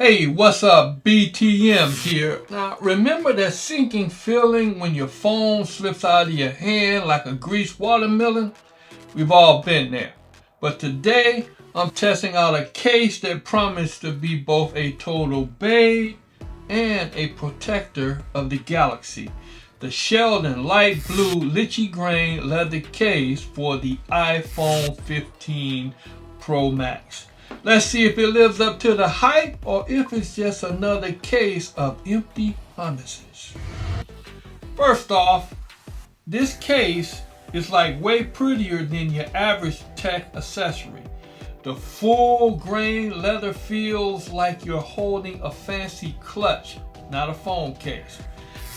Hey, what's up? BTM here. Now, remember that sinking feeling when your phone slips out of your hand like a greased watermelon? We've all been there. But today, I'm testing out a case that promised to be both a total babe and a protector of the galaxy. The Sheldon light blue Litchi Grain leather case for the iPhone 15 Pro Max. Let's see if it lives up to the hype or if it's just another case of empty promises. First off, this case is like way prettier than your average tech accessory. The full grain leather feels like you're holding a fancy clutch, not a phone case.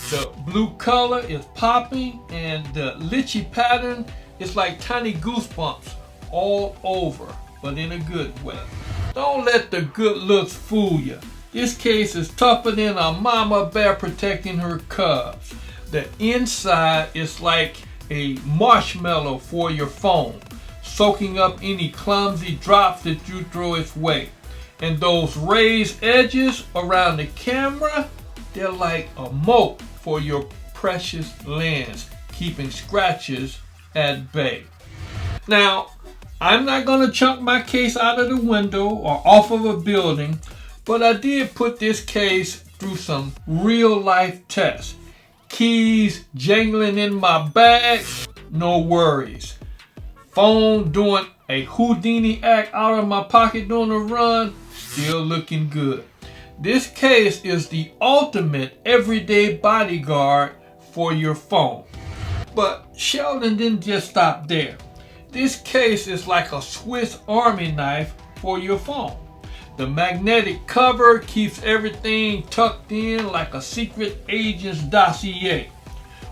The blue color is popping and the litchi pattern is like tiny goosebumps all over, but in a good way. Don't let the good looks fool you. This case is tougher than a mama bear protecting her cubs. The inside is like a marshmallow for your phone, soaking up any clumsy drops that you throw its way. And those raised edges around the camera, they're like a moat for your precious lens, keeping scratches at bay. Now, I'm not going to chunk my case out of the window or off of a building, but I did put this case through some real life tests. Keys jangling in my bag, no worries. Phone doing a Houdini act out of my pocket during a run, still looking good. This case is the ultimate everyday bodyguard for your phone. But Sheldon didn't just stop there. This case is like a Swiss Army knife for your phone. The magnetic cover keeps everything tucked in like a secret agent's dossier,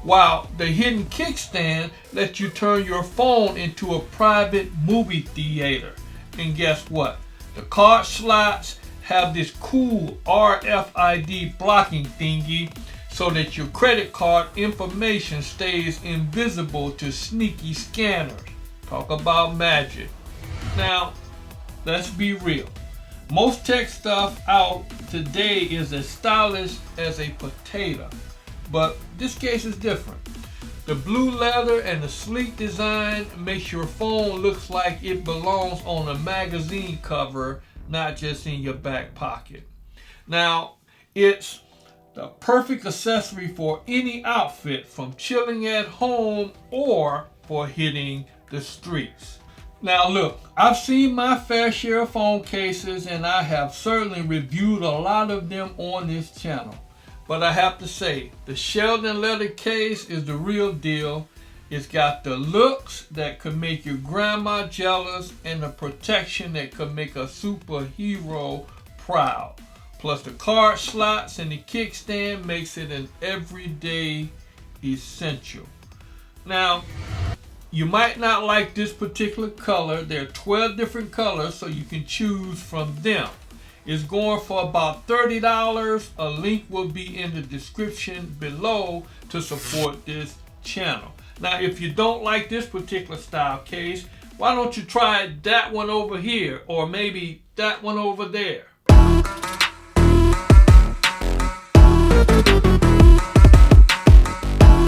while the hidden kickstand lets you turn your phone into a private movie theater. And guess what? The card slots have this cool RFID blocking thingy so that your credit card information stays invisible to sneaky scanners. Talk about magic. Now, let's be real. Most tech stuff out today is as stylish as a potato, but this case is different. The blue leather and the sleek design makes your phone look like it belongs on a magazine cover, not just in your back pocket. Now, it's the perfect accessory for any outfit, from chilling at home or for hitting the streets. Now look, I've seen my fair share of phone cases and I have certainly reviewed a lot of them on this channel. But I have to say, the Sheldon leather case is the real deal. It's got the looks that could make your grandma jealous and the protection that could make a superhero proud. Plus the card slots and the kickstand makes it an everyday essential. Now, you might not like this particular color. There are 12 different colors, so you can choose from them. It's going for about $30. A link will be in the description below to support this channel. Now, if you don't like this particular style case, why don't you try that one over here, or maybe that one over there?